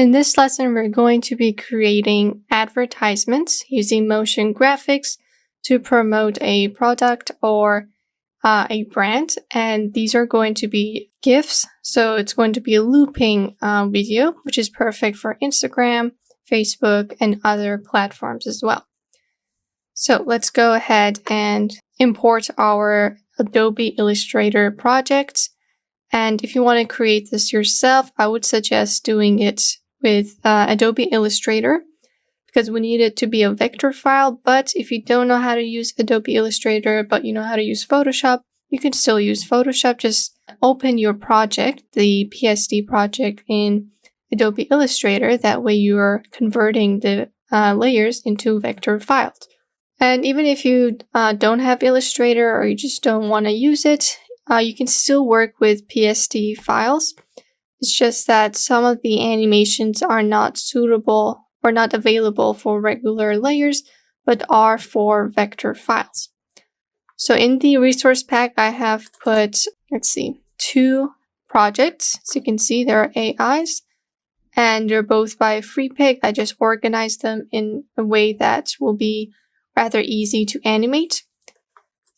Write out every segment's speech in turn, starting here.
In this lesson, we're going to be creating advertisements using motion graphics to promote a product or a brand, and these are going to be GIFs, so it's going to be a looping video, which is perfect for Instagram, Facebook, and other platforms as well. So let's go ahead and import our Adobe Illustrator project. And if you want to create this yourself, I would suggest doing it with Adobe Illustrator because we need it to be a vector file. But if you don't know how to use Adobe Illustrator, but you know how to use Photoshop, you can still use Photoshop. Just open your project, the PSD project in Adobe Illustrator. That way you are converting the layers into vector files. And even if you don't have Illustrator or you just don't want to use it, you can still work with PSD files. It's just that some of the animations are not suitable or not available for regular layers, but are for vector files. So in the resource pack, I have put, two projects. So you can see there are AIs, and they're both by Freepik. I just organized them in a way that will be rather easy to animate.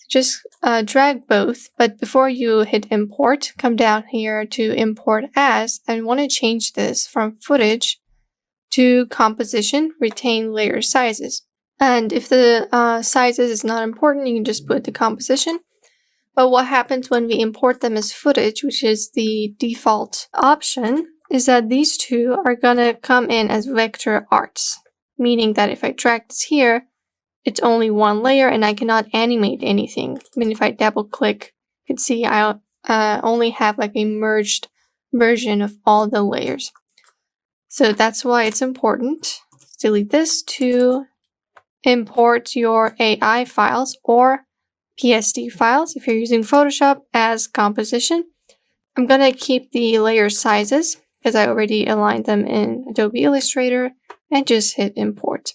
Just drag both, but before you hit import, come down here to import as, and want to change this from footage to composition, retain layer sizes. And if the sizes is not important, you can just put the composition. But what happens when we import them as footage, which is the default option, is that these two are gonna come in as vector arts, meaning that if I drag this here, it's only one layer and I cannot animate anything. I mean, if I double click, you can see I only have like a merged version of all the layers. So that's why it's important. Delete this to import your AI files or PSD files if you're using Photoshop as composition. I'm gonna keep the layer sizes because I already aligned them in Adobe Illustrator and just hit import.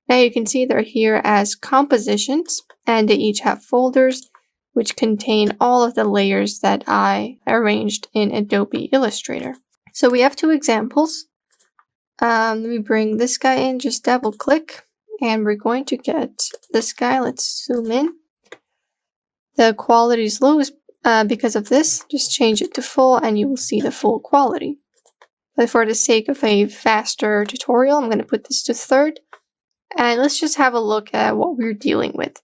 Now you can see they're here as compositions, and they each have folders which contain all of the layers that I arranged in Adobe Illustrator. So we have two examples. Let me bring this guy in, just double click, and we're going to get this guy. Let's zoom in. The quality is low because of this. Just change it to full and you will see the full quality. But for the sake of a faster tutorial, I'm going to put this to third. And let's just have a look at what we're dealing with.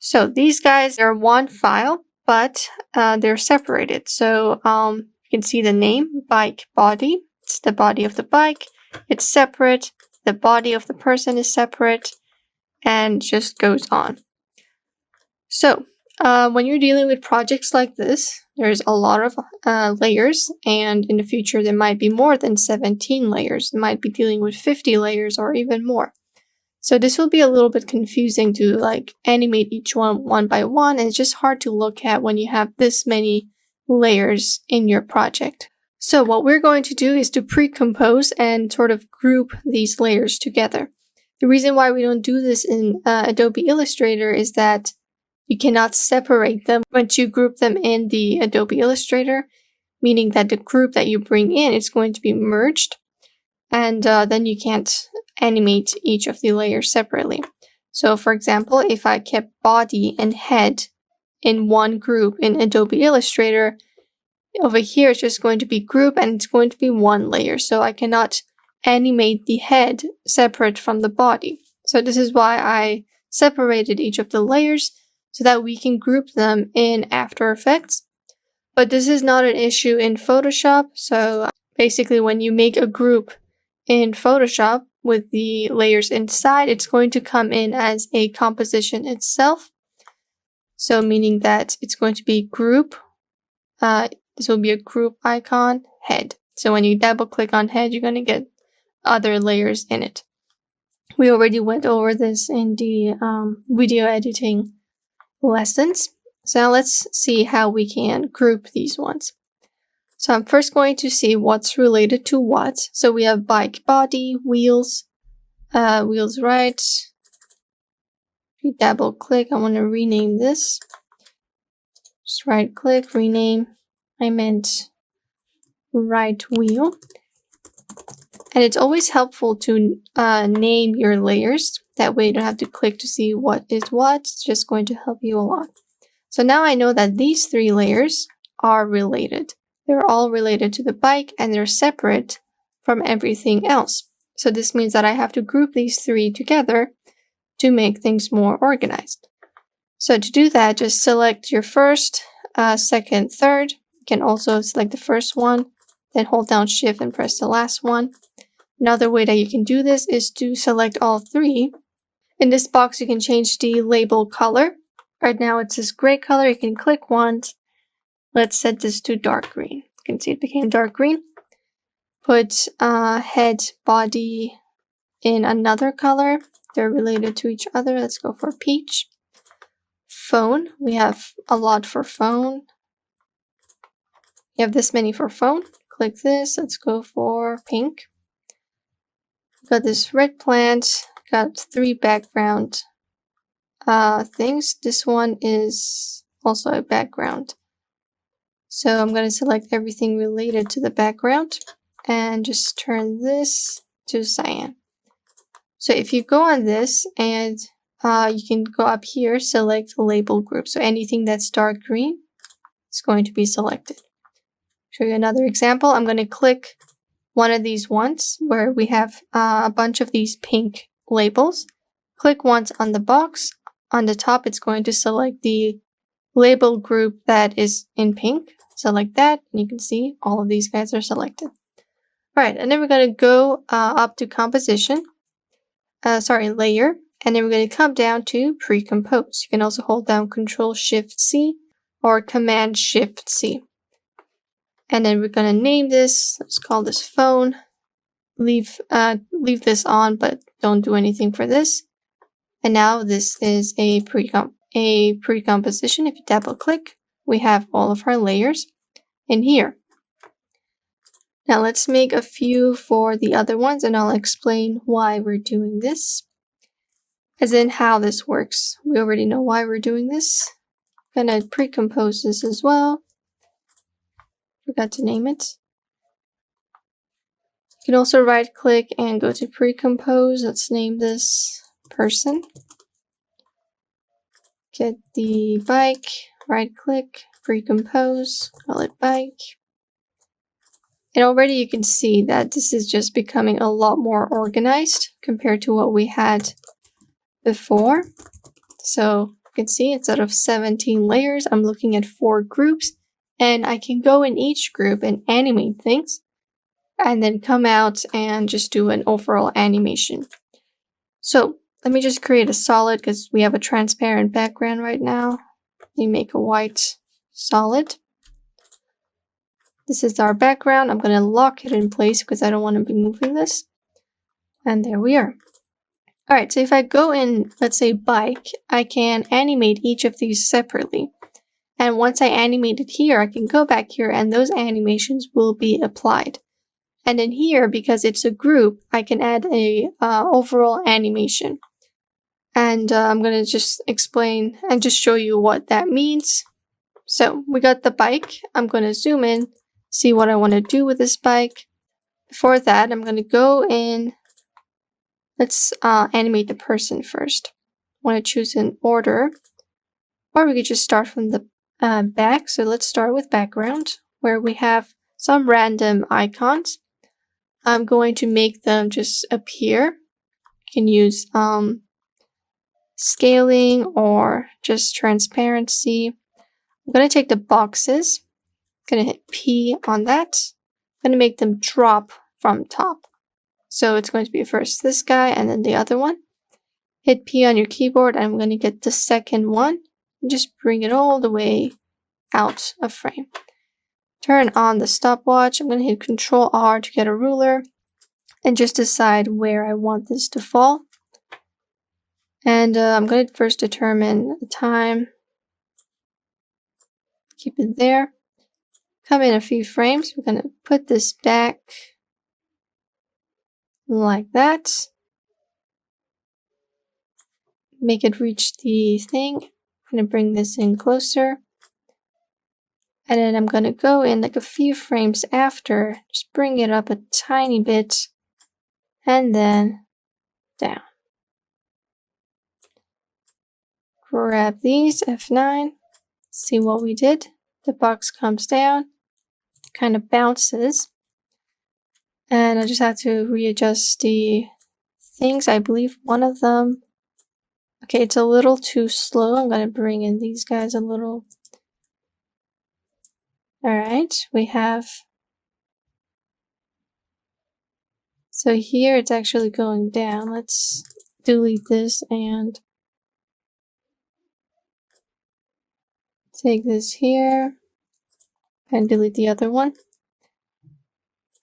So these guys are one file, but they're separated. So you can see the name, bike body. It's the body of the bike. It's separate. The body of the person is separate, and just goes on. So when you're dealing with projects like this, there's a lot of layers, and in the future there might be more than 17 layers. You might be dealing with 50 layers or even more. So this will be a little bit confusing to like animate each one by one, and it's just hard to look at when you have this many layers in your project. So what we're going to do is to pre-compose and sort of group these layers together. The reason why we don't do this in Adobe Illustrator is that you cannot separate them once you group them in the Adobe Illustrator, meaning that the group that you bring in is going to be merged, and then you can't animate each of the layers separately. So for example, if I kept body and head in one group in Adobe Illustrator, over here it's just going to be group and it's going to be one layer. So I cannot animate the head separate from the body. So this is why I separated each of the layers so that we can group them in After Effects. But this is not an issue in Photoshop. So basically when you make a group in Photoshop with the layers inside, it's going to come in as a composition itself. So meaning that it's going to be group. This will be a group icon, head. So when you double click on head, you're going to get other layers in it. We already went over this in the video editing lessons. So now let's see how we can group these ones. So I'm first going to see what's related to what. So we have bike body, wheels, wheels right. If you double click, I want to rename this. Just right click, rename. I meant right wheel. And it's always helpful to name your layers. That way you don't have to click to see what is what. It's just going to help you a lot. So now I know that these 3 layers are related. They're all related to the bike and they're separate from everything else. So this means that I have to group these 3 together to make things more organized. So to do that, just select your first, second, third. You can also select the first one, then hold down Shift and press the last one. Another way that you can do this is to select all 3. In this box, you can change the label color. Right now it's this gray color. You can click once. Let's set this to dark green. You can see it became dark green. Put head, body in another color. They're related to each other. Let's go for peach. Phone. We have a lot for phone. You have this many for phone. Click this. Let's go for pink. Got this red plant. Got 3 background things. This one is also a background. So I'm going to select everything related to the background and just turn this to cyan. So if you go on this and you can go up here, select label group. So anything that's dark green is going to be selected. Show you another example. I'm going to click one of these ones where we have a bunch of these pink labels. Click once on the box. On the top, it's going to select the label group that is in pink. Select that, and you can see all of these guys are selected. Alright, and then we're going to go up to composition. Layer. And then we're going to come down to pre-compose. You can also hold down Control-Shift-C or Command-Shift-C. And then we're going to name this. Let's call this phone. Leave this on, but don't do anything for this. And now this is a pre-composition. If you double click, we have all of our layers in here. Now let's make a few for the other ones, and I'll explain why we're doing this. As in how this works. We already know why we're doing this. I'm gonna pre-compose this as well. Forgot to name it. You can also right click and go to pre-compose. Let's name this person. Get the bike, right click, pre-compose, call it bike. And already you can see that this is just becoming a lot more organized compared to what we had before. So you can see instead of 17 layers, I'm looking at 4 groups, and I can go in each group and animate things and then come out and just do an overall animation. So let me just create a solid because we have a transparent background right now. Let me make a white solid. This is our background. I'm going to lock it in place because I don't want to be moving this. And there we are. Alright, so if I go in, let's say bike, I can animate each of these separately. And once I animate it here, I can go back here and those animations will be applied. And then here, because it's a group, I can add a overall animation. And I'm going to just explain and just show you what that means. So we got the bike. I'm going to zoom in, see what I want to do with this bike. Before that, I'm going to go in. Let's animate the person first. I want to choose an order. Or we could just start from the back. So let's start with background, where we have some random icons. I'm going to make them just appear. You can use scaling or just transparency. I'm going to take the boxes. I'm going to hit P on that. I'm going to make them drop from top. So it's going to be first this guy and then the other one. Hit P on your keyboard. I'm going to get the second one and just bring it all the way out of frame. Turn on the stopwatch. I'm going to hit Control R to get a ruler and just decide where I want this to fall. And I'm going to first determine the time. Keep it there. Come in a few frames. We're going to put this back like that. Make it reach the thing. I'm going to bring this in closer. And then I'm going to go in like a few frames after. Just bring it up a tiny bit. and then down. Grab these, F9, see what we did. The box comes down, kind of bounces, and I just have to readjust the things. I believe one of them, okay, it's a little too slow. I'm going to bring in these guys a little. All right, we have, so here it's actually going down. Let's delete this and take this here and delete the other one.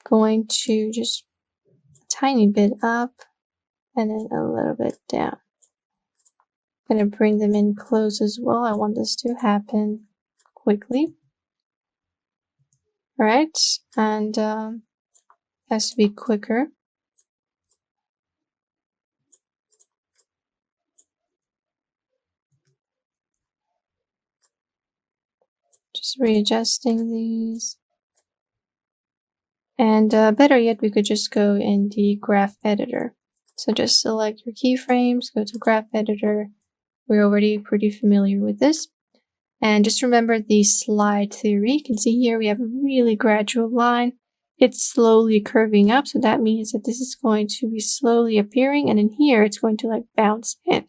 Going to just a tiny bit up and then a little bit down. I'm going to bring them in close as well. I want this to happen quickly. All right, and has to be quicker. Just readjusting these. And better yet, we could just go in the graph editor. So just select your keyframes, go to graph editor. We're already pretty familiar with this. And just remember the slide theory. You can see here we have a really gradual line. It's slowly curving up, so that means that this is going to be slowly appearing, and in here it's going to like bounce in.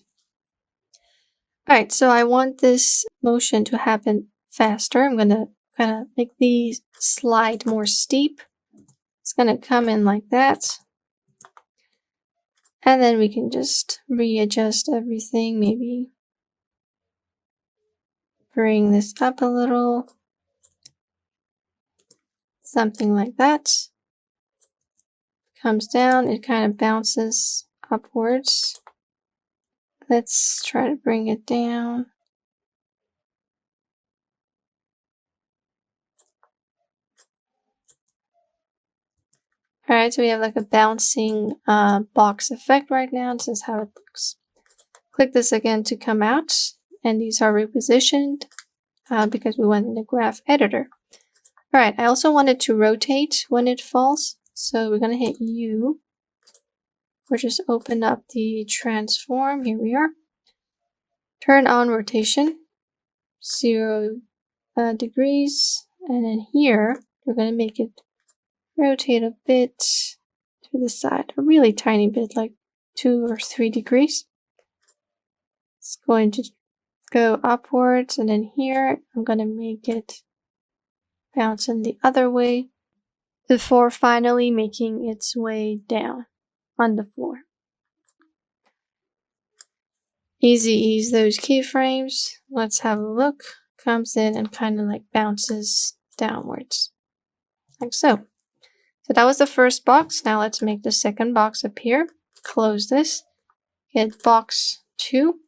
Alright, so I want this motion to happen faster. I'm gonna kind of make the slide more steep. It's gonna come in like that. And then we can just readjust everything, maybe bring this up a little. Something like that. Comes down, it kind of bounces upwards. Let's try to bring it down. Alright, so we have like a bouncing box effect right now. This is how it looks. Click this again to come out, and these are repositioned because we went in the graph editor. Alright, I also wanted to rotate when it falls, so we're going to hit U. Or just open up the transform. Here we are. Turn on rotation, 0 degrees, and then here we're going to make it rotate a bit to the side, a really tiny bit, like 2 or 3 degrees. It's going to go upwards, and then here I'm going to make it bounce in the other way before finally making its way down on the floor. Easy ease those keyframes. Let's have a look. Comes in and kind of like bounces downwards, like so. So that was the first box. Now let's make the second box appear. Close this. Hit box 2.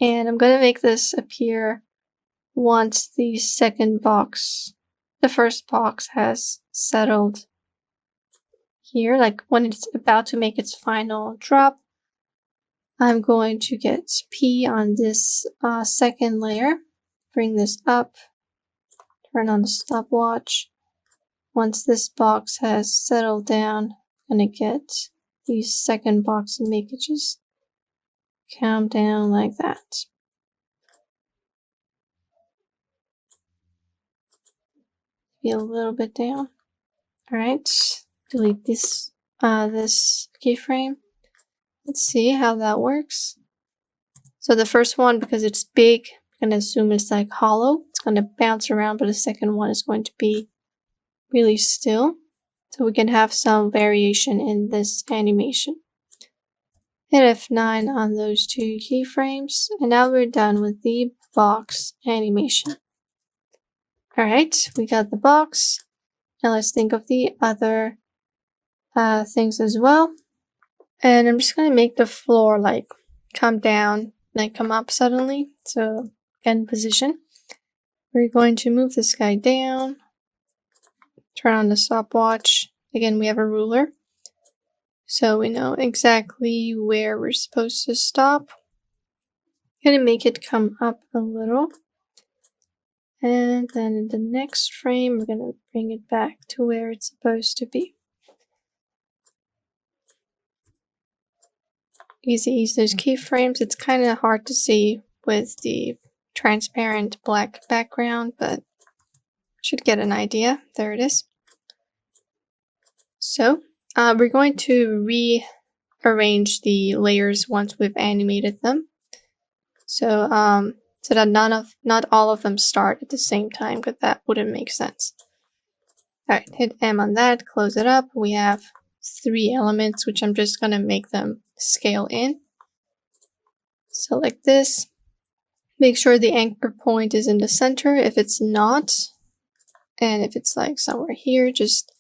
And I'm going to make this appear once the first box has settled here. Like when it's about to make its final drop, I'm going to get P on this second layer. Bring this up. Turn on the stopwatch. Once this box has settled down, I'm going to get the second box and make it just come down like that. Be a little bit down. Alright, delete this keyframe. Let's see how that works. So the first one, because it's big, I'm going to assume it's like hollow. It's going to bounce around, but the second one is going to be really still. So we can have some variation in this animation. Hit F9 on those 2 keyframes, and now we're done with the box animation. Alright, we got the box. Now let's think of the other things as well. And I'm just going to make the floor like come down, like come up suddenly. So again, position. We're going to move this guy down. Turn on the stopwatch. Again, we have a ruler, so we know exactly where we're supposed to stop. Gonna make it come up a little. And then in the next frame, we're gonna bring it back to where it's supposed to be. easy use those keyframes. It's kind of hard to see with the transparent black background, but should get an idea. There it is. So we're going to rearrange the layers once we've animated them. So so that not all of them start at the same time, because that wouldn't make sense. Alright, hit M on that, close it up. We have 3 elements, which I'm just gonna make them scale in. Select this. Make sure the anchor point is in the center. If it's not, and if it's like somewhere here, just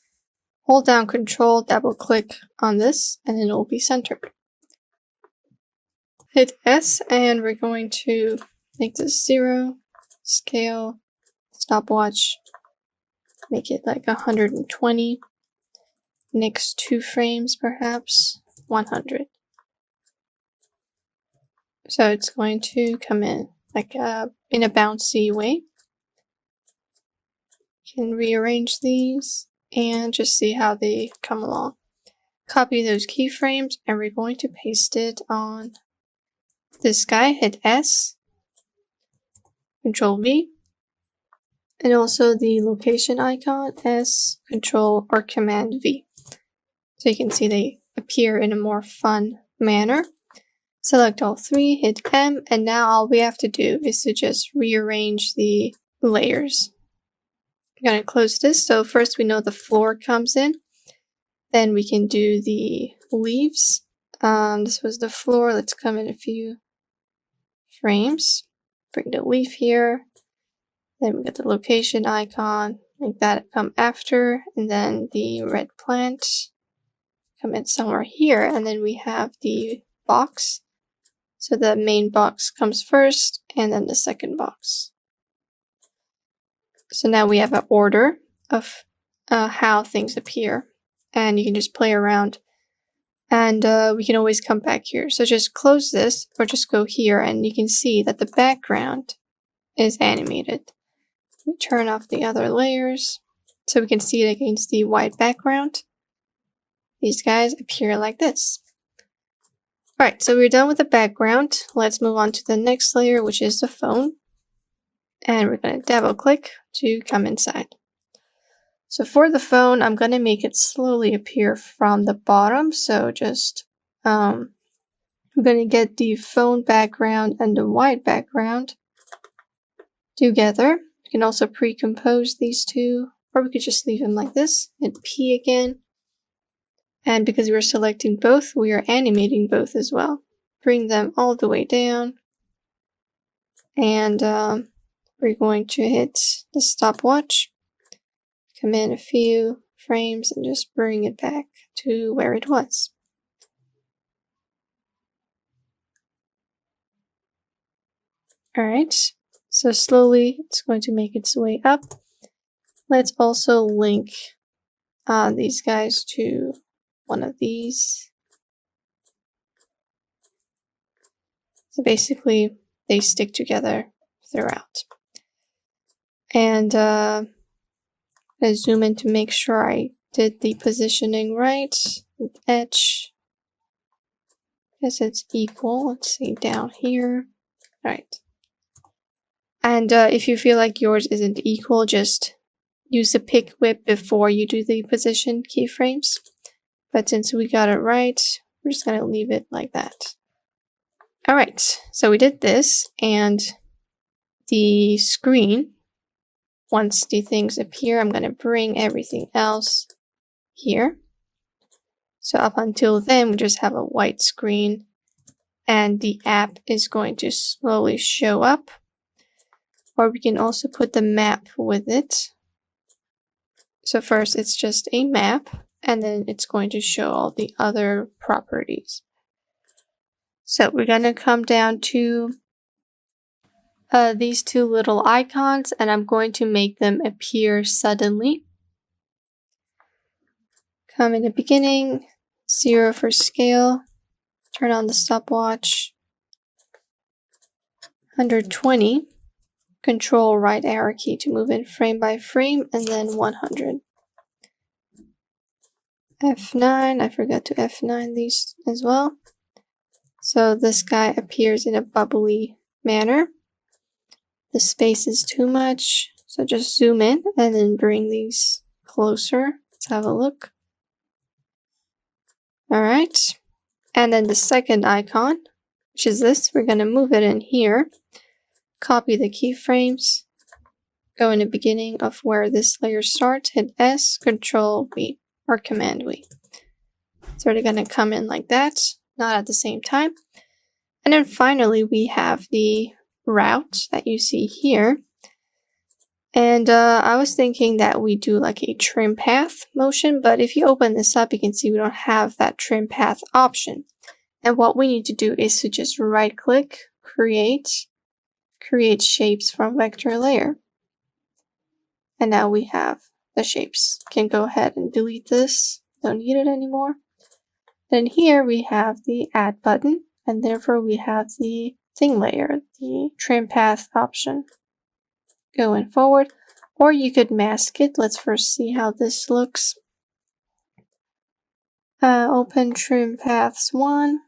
hold down Control, double click on this, and then it will be centered. Hit S, and we're going to make this 0, scale, stopwatch, make it like 120. Next 2 frames, perhaps 100. So it's going to come in like in a bouncy way. You can rearrange these and just see how they come along. Copy those keyframes, and we're going to paste it on this guy. Hit S, Control V, and also the location icon, S, Control or Command V. So you can see they appear in a more fun manner. Select all 3, hit M, and now all we have to do is to just rearrange the layers. I'm going to close this. So first we know the floor comes in. Then we can do the leaves. This was the floor. Let's come in a few frames. Bring the leaf here. Then we get the location icon. Make that come after. And then the red plant. Come in somewhere here, and then we have the box. So the main box comes first, and then the second box. So now we have an order of how things appear, and you can just play around, and we can always come back here. So just close this, or just go here, and you can see that the background is animated. We turn off the other layers, so we can see it against the white background. These guys appear like this. Alright, so we're done with the background. Let's move on to the next layer, which is the phone. And we're going to double click to come inside. So for the phone, I'm going to make it slowly appear from the bottom. So just, we're going to get the phone background and the white background together. You can also pre-compose these two, or we could just leave them like this. Hit P again. And because we're selecting both, we are animating both as well. Bring them all the way down. And we're going to hit the stopwatch. Come in a few frames and just bring it back to where it was. Alright, so slowly it's going to make its way up. Let's also link these guys to one of these. So basically they stick together throughout. And I zoom in to make sure I did the positioning right. Etch. Guess it's equal. Let's see down here. Alright. And if you feel like yours isn't equal, just use the pick whip before you do the position keyframes. But since we got it right, we're just going to leave it like that. Alright, so we did this, and the screen, once the things appear, I'm going to bring everything else here. So up until then, we just have a white screen, and the app is going to slowly show up. Or we can also put the map with it. So first, it's just a map. And then it's going to show all the other properties. So we're going to come down to these 2 little icons, and I'm going to make them appear suddenly. Come in the beginning, 0 for scale, turn on the stopwatch, 120, Control right arrow key to move in frame by frame, and then 100. F9, I forgot to F9 these as well. So this guy appears in a bubbly manner. The space is too much, so just zoom in and then bring these closer. Let's have a look. Alright, and then the second icon, which is this, we're going to move it in here. Copy the keyframes, go in the beginning of where this layer starts, hit S, Control V, or Command V. So they're going to come in like that, not at the same time. And then finally we have the route that you see here. And I was thinking that we do like a trim path motion, but if you open this up, you can see we don't have that trim path option. And what we need to do is to just right click, create shapes from vector layer. And now we have the shapes. Can go ahead and delete this, don't need it anymore. Then here we have the add button, and therefore we have the thing layer, the trim path option going forward, or you could mask it. Let's first see how this looks. Open trim paths 1.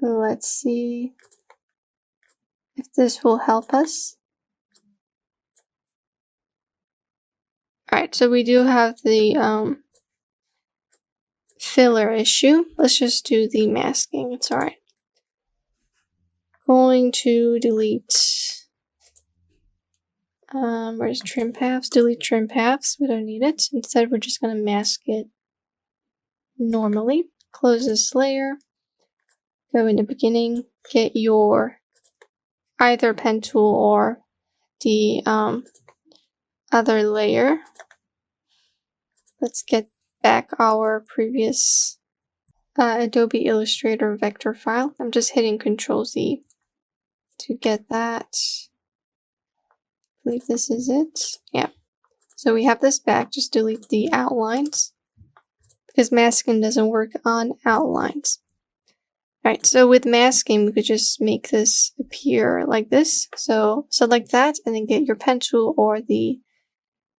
Let's see if this will help us. Alright, so we do have the filler issue. Let's just do the masking, it's alright. Going to delete, where's trim paths? Delete trim paths, we don't need it. Instead, we're just going to mask it normally. Close this layer, go in the beginning, get your either pen tool or the other layer. Let's get back our previous Adobe Illustrator vector file. I'm just hitting Control Z to get that. I believe this is it. Yeah. So we have this back. Just delete the outlines because masking doesn't work on outlines. Alright, so with masking, we could just make this appear like this. So select that and then get your pen tool or the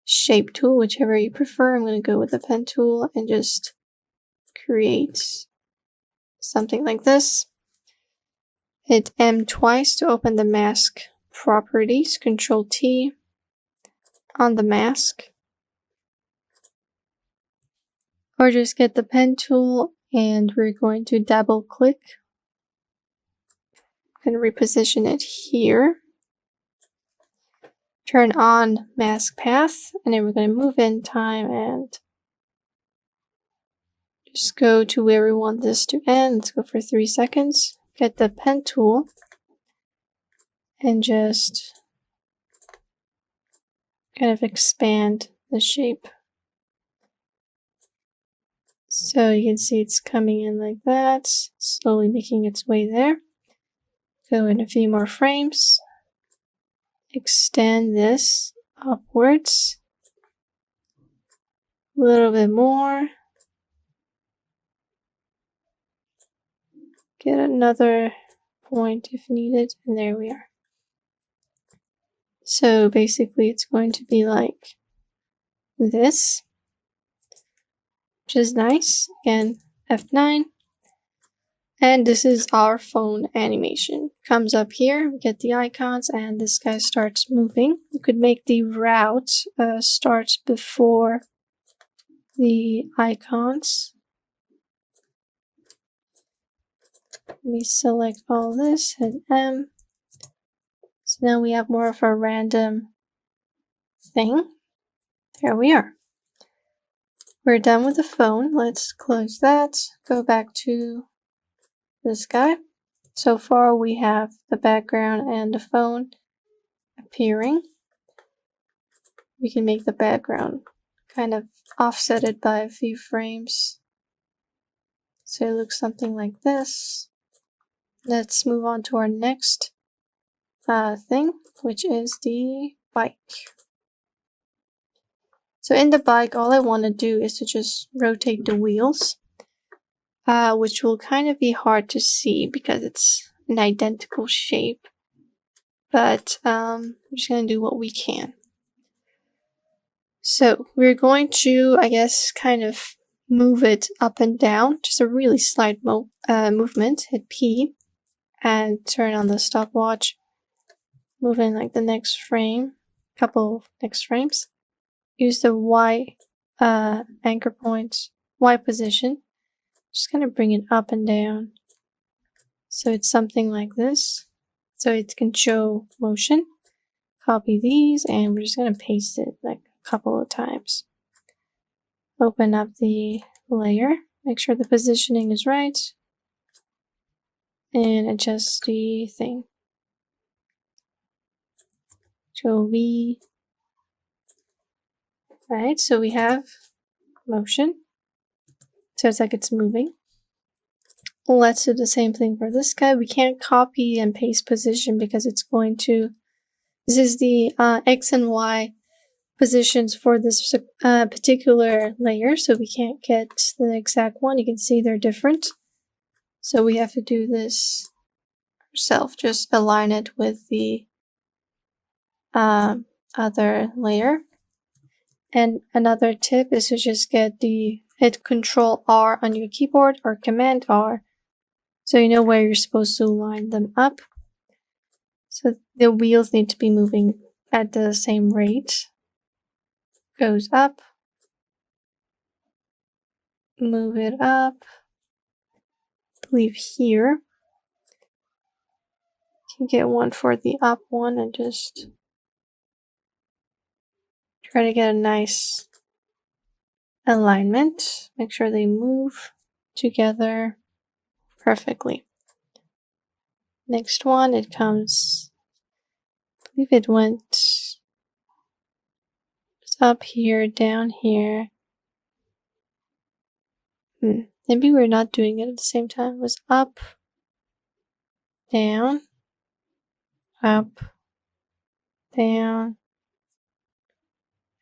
shape tool, whichever you prefer. I'm going to go with the pen tool and just create something like this. Hit M twice to open the mask properties. Control T on the mask. Or just get the pen tool and we're going to double click and reposition it here. Turn on mask path, and then we're going to move in time and just go to where we want this to end. Let's go for 3 seconds. Get the pen tool and just kind of expand the shape. So you can see it's coming in like that, slowly making its way there. Go in a few more frames. Extend this upwards. A little bit more. Get another point if needed, and there we are. So basically it's going to be like this, which is nice. Again, F9. And this is our phone animation. Comes up here, we get the icons, and this guy starts moving. You could make the route start before the icons. Let me select all this, hit M. So now we have more of a random thing. There we are. We're done with the phone. Let's close that. Go back to this guy. So far we have the background and the phone appearing. We can make the background kind of offsetted by a few frames. So it looks something like this. Let's move on to our next thing, which is the bike. So in the bike, all I want to do is to just rotate the wheels, which will kind of be hard to see because it's an identical shape. But I'm just going to do what we can. So we're going to, I guess, kind of move it up and down, just a really slight movement. Hit P and turn on the stopwatch. Move in like the next frame, couple next frames. Use the Y anchor point, Y position. Just kind of bring it up and down. So it's something like this. So it can show motion. Copy these and we're just going to paste it like a couple of times. Open up the layer. Make sure the positioning is right. And adjust the thing. Control V. Right, so we have motion. So it's like it's moving. Let's do the same thing for this guy. We can't copy and paste position because it's going to... This is the X and Y positions for this particular layer, so we can't get the exact one. You can see they're different. So we have to do this ourselves. Just align it with the other layer. And another tip is to just hit Control R on your keyboard or Command R, so you know where you're supposed to line them up. So the wheels need to be moving at the same rate. Goes up. Move it up. Leave here. You can get one for the up one and just try to get a nice alignment. Make sure they move together perfectly. Next one, it comes, I believe it went up here, down here. Maybe we're not doing it at the same time. It was up, down, up, down.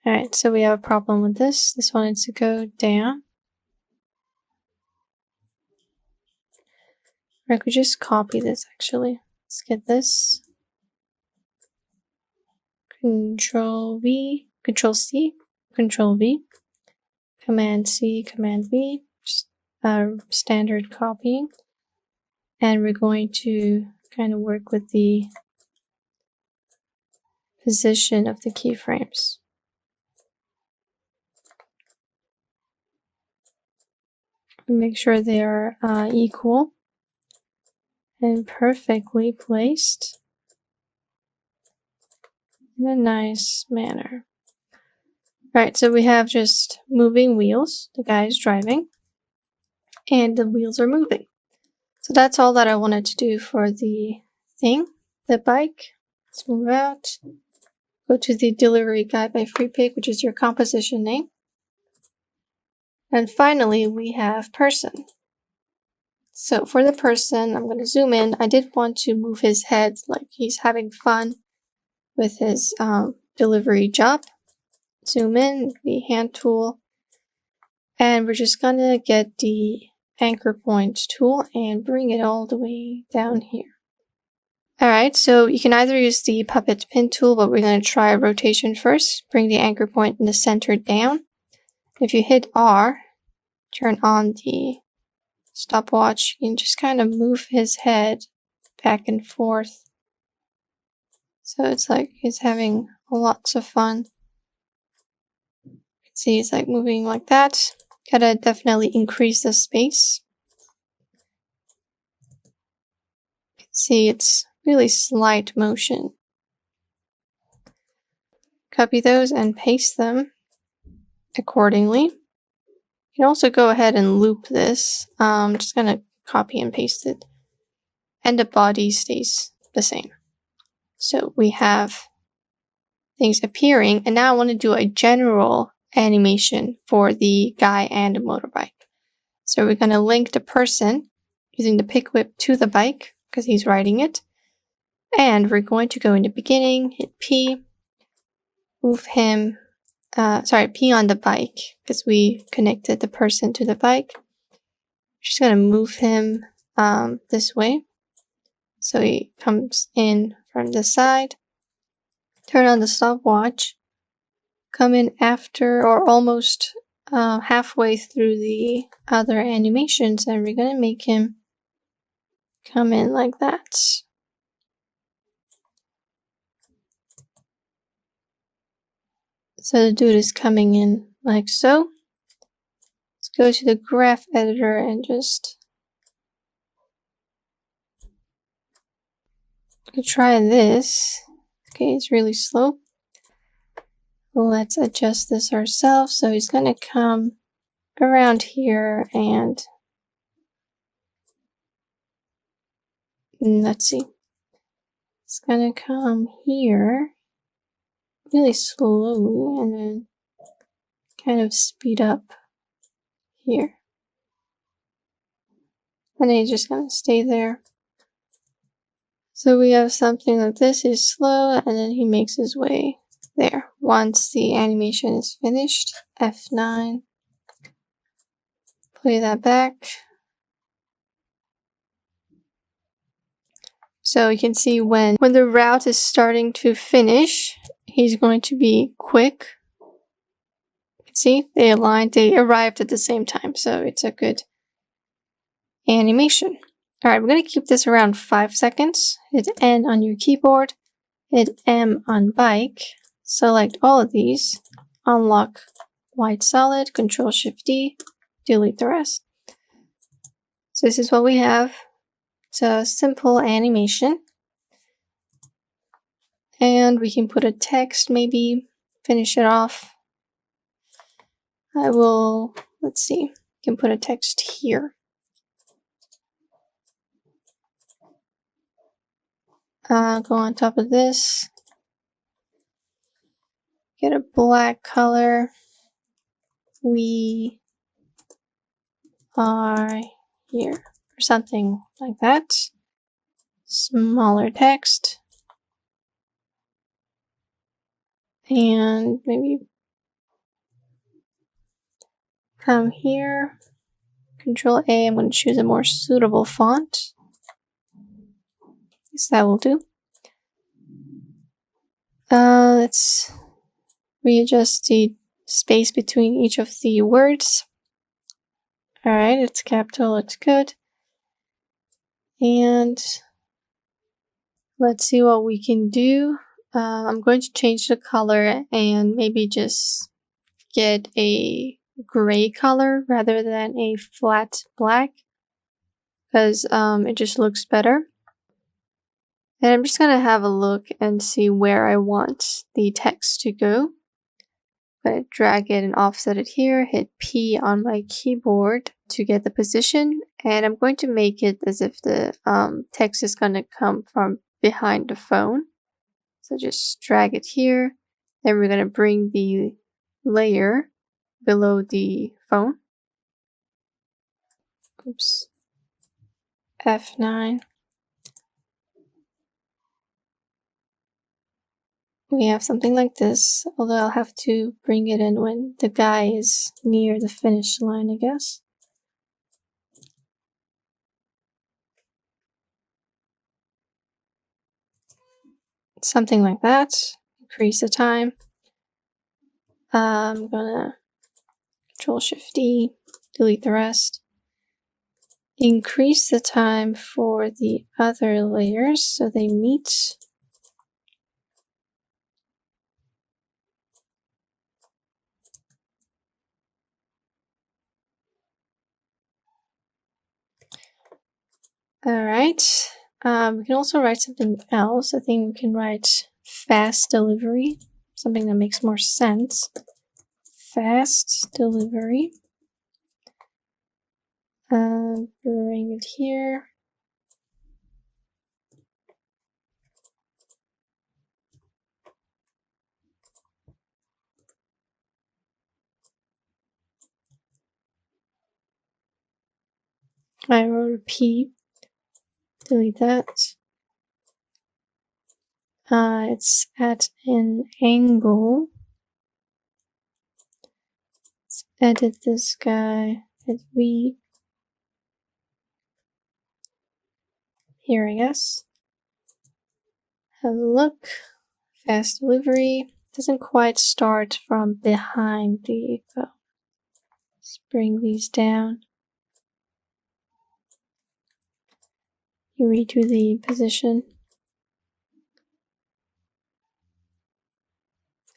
Alright, so we have a problem with this. This one needs to go down. Or I could just copy this actually. Let's get this. Control V, Control C, Control V, Command C, Command V, just standard copying. And we're going to kind of work with the position of the keyframes. Make sure they are equal and perfectly placed in a nice manner. Alright, so we have just moving wheels. The guy is driving and the wheels are moving. So that's all that I wanted to do for the thing, the bike. Let's move out. Go to the delivery guide by Freepik, which is your composition name. And finally, we have person. So for the person, I'm going to zoom in. I did want to move his head like he's having fun with his delivery job. Zoom in, the hand tool. And we're just going to get the anchor point tool and bring it all the way down here. Alright, so you can either use the puppet pin tool, but we're going to try rotation first. Bring the anchor point in the center down. If you hit R, turn on the stopwatch, you can just kind of move his head back and forth. So it's like he's having lots of fun. You can see he's like moving like that. Gotta definitely increase the space. You can see it's really slight motion. Copy those and paste them accordingly. You can also go ahead and loop this. I'm just gonna copy and paste it. And the body stays the same. So we have things appearing, and now I want to do a general animation for the guy and the motorbike. So we're gonna link the person using the pick whip to the bike because he's riding it. And we're going to go in the beginning, hit P, move him, P on the bike because we connected the person to the bike. Just gonna move him this way. So he comes in from the side. Turn on the stopwatch. Come in after or almost halfway through the other animations, and we're gonna make him come in like that. So the dude is coming in like so. Let's go to the graph editor and just try this. Okay, it's really slow. Let's adjust this ourselves. So he's gonna come around here and let's see. It's gonna come here really slowly and then kind of speed up here. And then he's just gonna stay there. So we have something like this, is slow, and then he makes his way there. Once the animation is finished, F9, play that back. So you can see when the route is starting to finish, he's going to be quick. See, they aligned, they arrived at the same time, so it's a good animation. Alright, we're going to keep this around 5 seconds. Hit N on your keyboard, hit M on bike, select all of these, unlock white solid, Ctrl-Shift-D, delete the rest. So this is what we have. It's a simple animation. And we can put a text, maybe finish it off. Let's see, can put a text here. Go on top of this. Get a black color. We are here, or something like that. Smaller text. And maybe come here. Control A, I'm going to choose a more suitable font. Yes, that will do. Let's readjust the space between each of the words. Alright, it's capital, it's good. And let's see what we can do. I'm going to change the color and maybe just get a gray color rather than a flat black, because it just looks better. And I'm just gonna have a look and see where I want the text to go. I'm gonna drag it and offset it here, hit P on my keyboard to get the position, and I'm going to make it as if the text is gonna come from behind the phone. So just drag it here, then we're gonna bring the layer below the phone. Oops. F9. We have something like this, although I'll have to bring it in when the guy is near the finish line, I guess. Something like that. Increase the time. I'm gonna Ctrl-Shift-D, delete the rest. Increase the time for the other layers so they meet. Alright, we can also write something else. I think we can write fast delivery, something that makes more sense. Fast delivery. Bring it here. I wrote a P. Delete that. It's at an angle. Let's edit this guy. Hit V. Here, I guess. Have a look. Fast delivery. Doesn't quite start from behind the phone. Let's bring these down. You redo the position.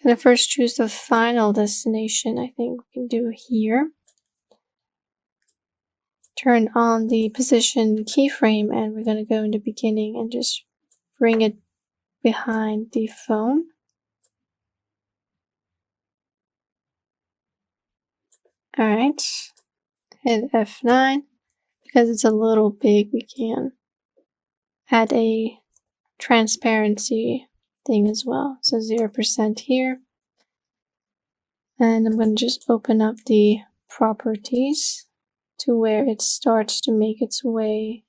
I'm gonna first choose the final destination. I think we can do here. Turn on the position keyframe, and we're gonna go in the beginning and just bring it behind the phone. Alright, hit F9. Because it's a little big, we can add a transparency thing as well. So 0% here. And I'm going to just open up the properties to where it starts to make its way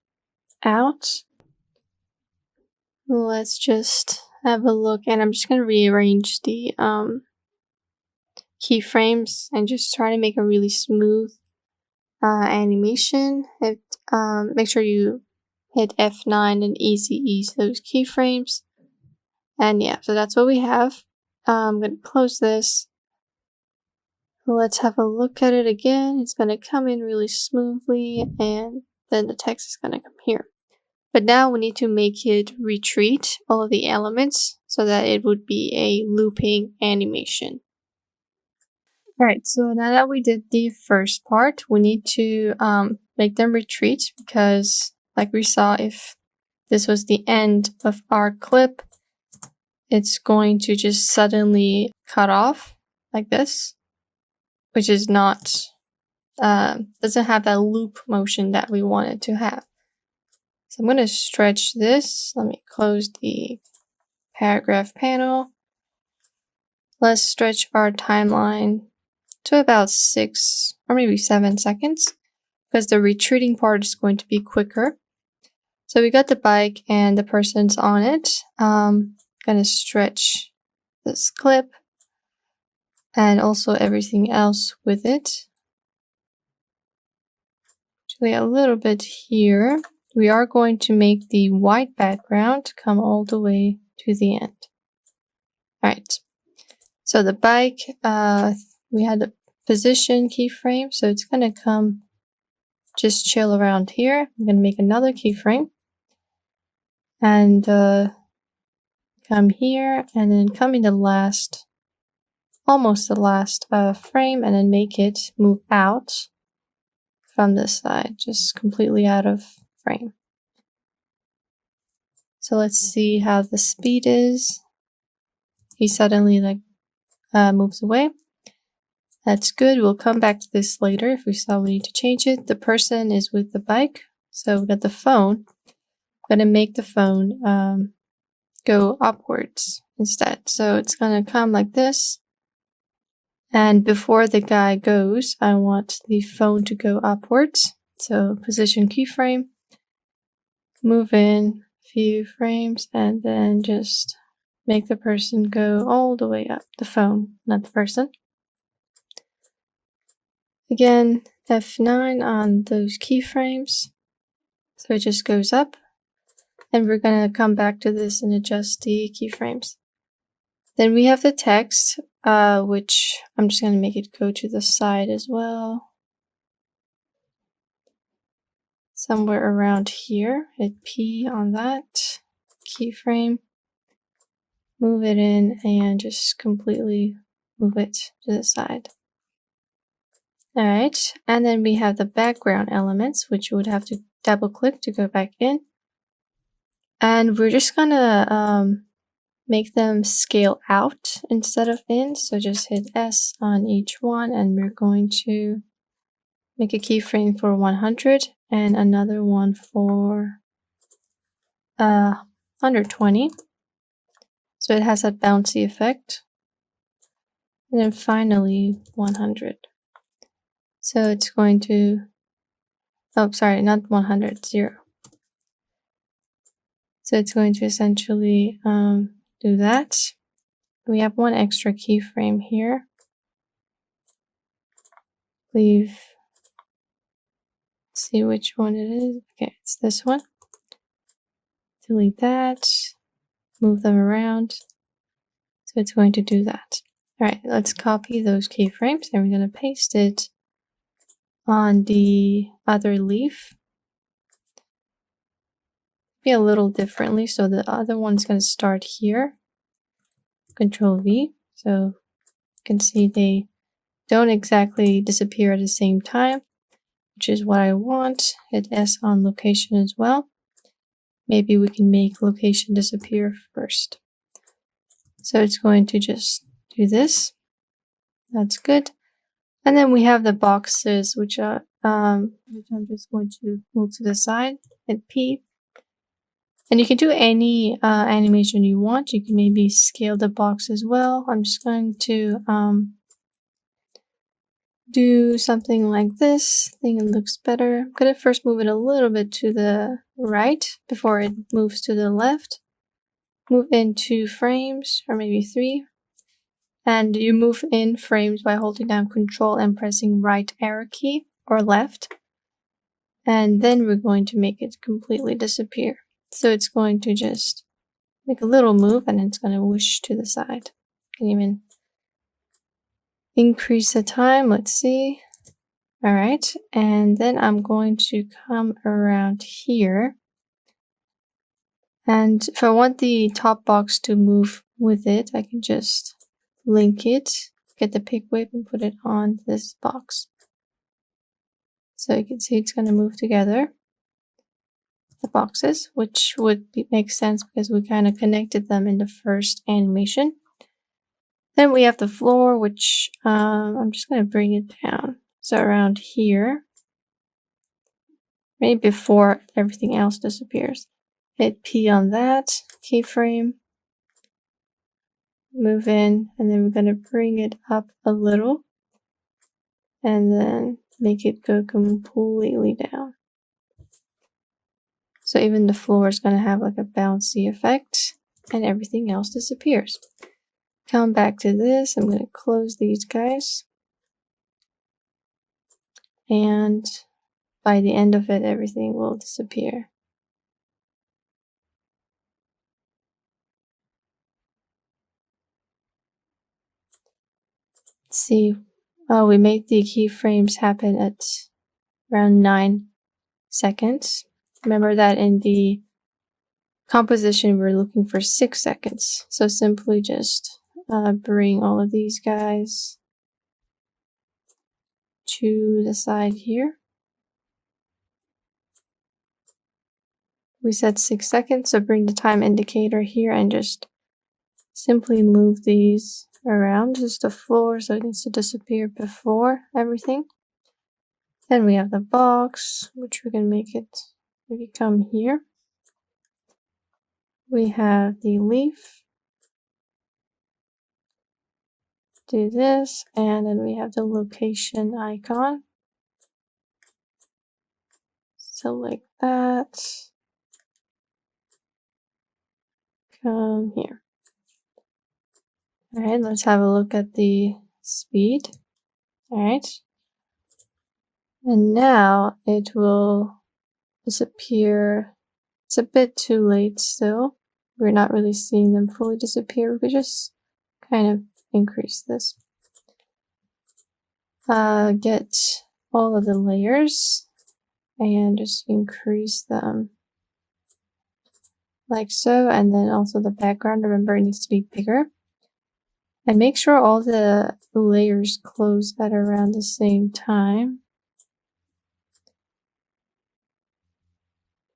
out. Let's just have a look, and I'm just going to rearrange the keyframes and just try to make a really smooth animation. Make sure you hit F9 and easy ease those keyframes. And yeah, so that's what we have. I'm going to close this. Let's have a look at it again. It's going to come in really smoothly, and then the text is going to come here. But now we need to make it retreat all of the elements so that it would be a looping animation. Alright, so now that we did the first part, we need to make them retreat, because like we saw, if this was the end of our clip, it's going to just suddenly cut off like this, which is not, doesn't have that loop motion that we wanted to have. So I'm going to stretch this. Let me close the paragraph panel. Let's stretch our timeline to about 6 or maybe 7 seconds, because the retreating part is going to be quicker. So we got the bike and the person's on it. Gonna stretch this clip and also everything else with it. Actually, a little bit here. We are going to make the white background come all the way to the end. Alright, so the bike, we had the position keyframe, so it's gonna come just chill around here. I'm gonna make another keyframe and come here, and then come in the last, almost the last frame, and then make it move out from this side, just completely out of frame. So let's see how the speed is. He suddenly moves away. That's good. We'll come back to this later if we still need to change it. The person is with the bike, so we got the phone. I'm gonna make the phone go upwards instead. So it's gonna come like this. And before the guy goes, I want the phone to go upwards. So position keyframe, move in a few frames, and then just make the person go all the way up. The phone, not the person. Again, F9 on those keyframes. So it just goes up. And we're gonna come back to this and adjust the keyframes. Then we have the text, which I'm just gonna make it go to the side as well. Somewhere around here. Hit P on that keyframe. Move it in and just completely move it to the side. Alright, and then we have the background elements, which you would have to double click to go back in. And we're just gonna make them scale out instead of in. So just hit S on each one, and we're going to make a keyframe for 100 and another one for 120. So it has that bouncy effect. And then finally 100. So it's going to, oh, sorry, not 100, 0. So it's going to essentially do that. We have one extra keyframe here. Let's see which one it is. Okay, it's this one. Delete that. Move them around. So it's going to do that. All right, let's copy those keyframes, and we're going to paste it on the other leaf. Be a little differently, so the other one's going to start here. Control V. So you can see they don't exactly disappear at the same time, which is what I want. Hit S on location as well. Maybe we can make location disappear first. So it's going to just do this. That's good. And then we have the boxes, which I'm just going to move to the side. Hit P. And you can do any animation you want. You can maybe scale the box as well. I'm just going to do something like this. I think it looks better. I'm going to first move it a little bit to the right before it moves to the left. Move in 2 frames, or maybe 3. And you move in frames by holding down Control and pressing right arrow key or left. And then we're going to make it completely disappear. So it's going to just make a little move and it's going to whoosh to the side. You can even increase the time. Let's see. All right. And then I'm going to come around here. And if I want the top box to move with it, I can just link it, get the pick whip and put it on this box. So you can see it's going to move together, the boxes, which would make sense because we kind of connected them in the first animation. Then we have the floor, which I'm just going to bring it down. So around here, right before everything else disappears. Hit P on that keyframe, move in, and then we're going to bring it up a little and then make it go completely down. So even the floor is going to have like a bouncy effect and everything else disappears. Come back to this. I'm going to close these guys. And by the end of it, everything will disappear. Let's see. Oh, we made the keyframes happen at around 9 seconds. Remember that in the composition, we're looking for 6 seconds. So simply just bring all of these guys to the side here. We said 6 seconds, so bring the time indicator here and just simply move these around just the floor so it needs to disappear before everything. Then we have the box, which we can make it maybe come here. We have the leaf. Do this, and then we have the location icon. Select that. Come here. Alright, let's have a look at the speed. Alright. And now it will disappear. It's a bit too late still. We're not really seeing them fully disappear. We could just kind of increase this. Get all of the layers and just increase them like so. And then also the background, remember it needs to be bigger. And make sure all the layers close at around the same time.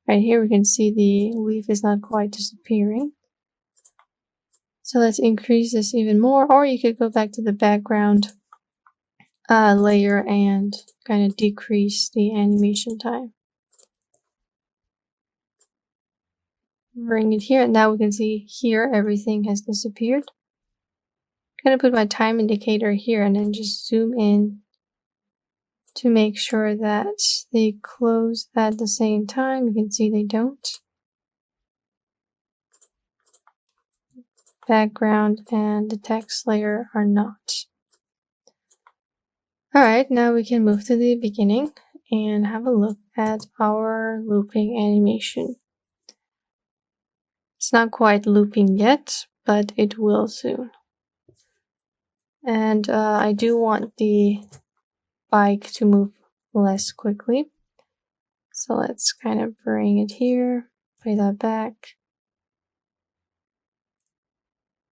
Right here we can see the leaf is not quite disappearing. So let's increase this even more, or you could go back to the background layer and kind of decrease the animation time. Bring it here, and now we can see here everything has disappeared. I'm going to put my time indicator here and then just zoom in to make sure that they close at the same time. You can see they don't. Background and the text layer are not. Alright, now we can move to the beginning and have a look at our looping animation. It's not quite looping yet, but it will soon. And I do want the bike to move less quickly. So let's kind of bring it here, play that back.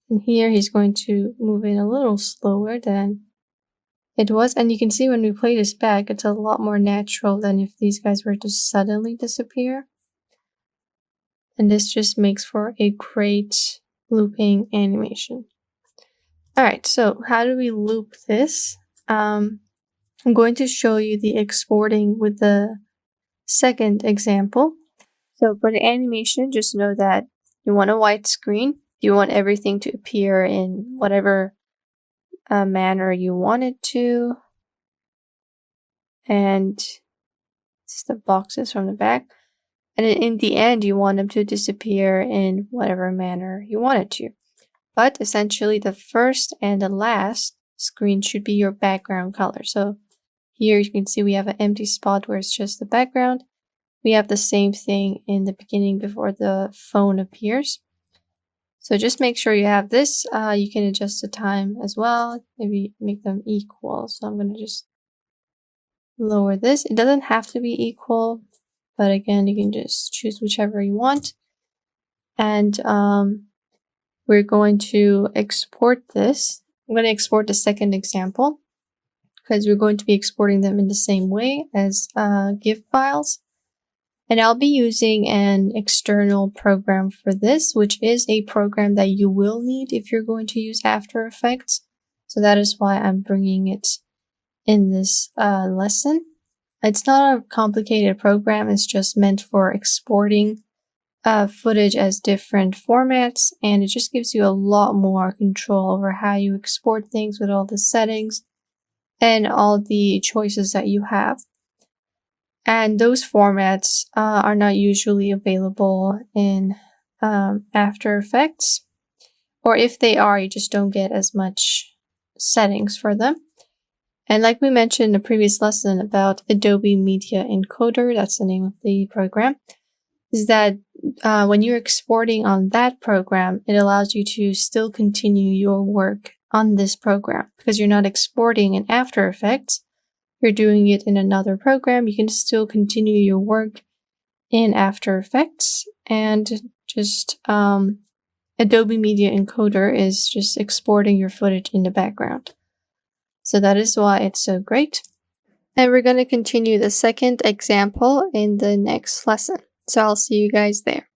And here he's going to move in a little slower than it was. And you can see when we play this back, it's a lot more natural than if these guys were to suddenly disappear. And this just makes for a great looping animation. Alright, so how do we loop this? I'm going to show you the exporting with the second example. So for the animation, just know that you want a white screen. You want everything to appear in whatever manner you want it to. And it's the boxes from the back. And in the end, you want them to disappear in whatever manner you want it to. But essentially, the first and the last screen should be your background color. So here you can see we have an empty spot where it's just the background. We have the same thing in the beginning before the phone appears. So just make sure you have this. You can adjust the time as well. Maybe make them equal. So I'm going to just lower this. It doesn't have to be equal, but again, you can just choose whichever you want. And we're going to export this. I'm going to export the second example because we're going to be exporting them in the same way as GIF files. And I'll be using an external program for this, which is a program that you will need if you're going to use After Effects. So that is why I'm bringing it in this lesson. It's not a complicated program. It's just meant for exporting footage as different formats. And it just gives you a lot more control over how you export things with all the settings and all the choices that you have. And those formats are not usually available in After Effects. Or if they are, you just don't get as much settings for them. And like we mentioned in the previous lesson about Adobe Media Encoder, that's the name of the program, is that when you're exporting on that program, it allows you to still continue your work on this program. Because you're not exporting in After Effects, you're doing it in another program, you can still continue your work in After Effects. And just Adobe Media Encoder is just exporting your footage in the background. So that is why it's so great. And we're going to continue the second example in the next lesson. So I'll see you guys there.